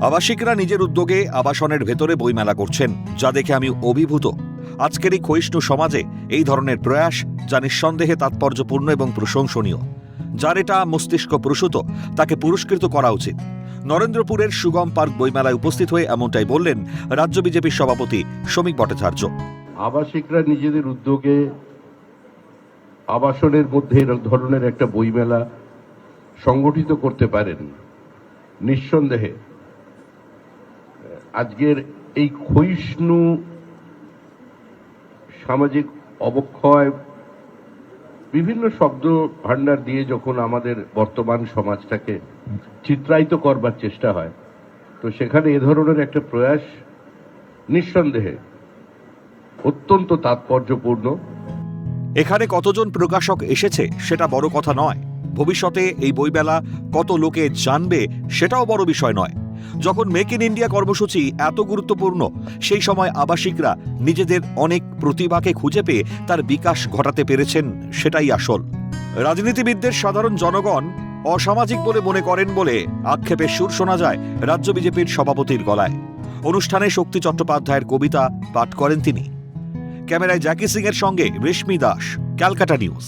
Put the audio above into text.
আবাসিকরা নিজের উদ্যোগে আবাসনের ভেতরে বইমেলা করছেন, যা দেখে আমি অভিভূত। আজকের এই ক্ষয়িষ্ণু সমাজে এই ধরনের প্রয়াস, যা নিঃসন্দেহে তাৎপর্যপূর্ণ এবং প্রশংসনীয়। যার এটা মস্তিষ্ক প্রসূত, তাকে পুরস্কৃত করা উচিত। নরেন্দ্রপুরের সুগম পার্ক বইমেলায় উপস্থিত হয়ে এমনটাই বললেন রাজ্য বিজেপির সভাপতি শ্রমিক ভট্টাচার্য। আবাসিকরা নিজেদের উদ্যোগে আবাসনের মধ্যে এর ধরনের একটা বইমেলা সংগঠিত করতে পারেন, নিঃসন্দেহে আজকের এই ক্ষয়িষ্ণু সামাজিক অবক্ষয় বিভিন্ন শব্দ ভান্ডার দিয়ে যখন আমাদের বর্তমান সমাজটাকে চিত্রায়িত করবার চেষ্টা হয়, তো সেখানে এ ধরনের একটা প্রয়াস নিঃসন্দেহে অত্যন্ত তাৎপর্যপূর্ণ। এখানে কতজন প্রকাশক এসেছে সেটা বড় কথা নয়, ভবিষ্যতে এই বইমেলা কত লোকে জানবে সেটাও বড় বিষয় নয়। যখন মেক ইন ইন্ডিয়া কর্মসূচি এত গুরুত্বপূর্ণ, সেই সময় আবাসিকরা নিজেদের অনেক প্রতিভাকে খুঁজে পেয়ে তার বিকাশ ঘটাতে পেরেছেন, সেটাই আসল। রাজনীতিবিদদের সাধারণ জনগণ অসামাজিক বলে মনে করেন বলে আক্ষেপের সুর শোনা যায় রাজ্য বিজেপির সভাপতির গলায়। অনুষ্ঠানে শক্তি চট্টোপাধ্যায়ের কবিতা পাঠ করেন তিনি। ক্যামেরায় জ্যাকি সিং এর সঙ্গে রেশমি দাস, ক্যালকাটা নিউজ।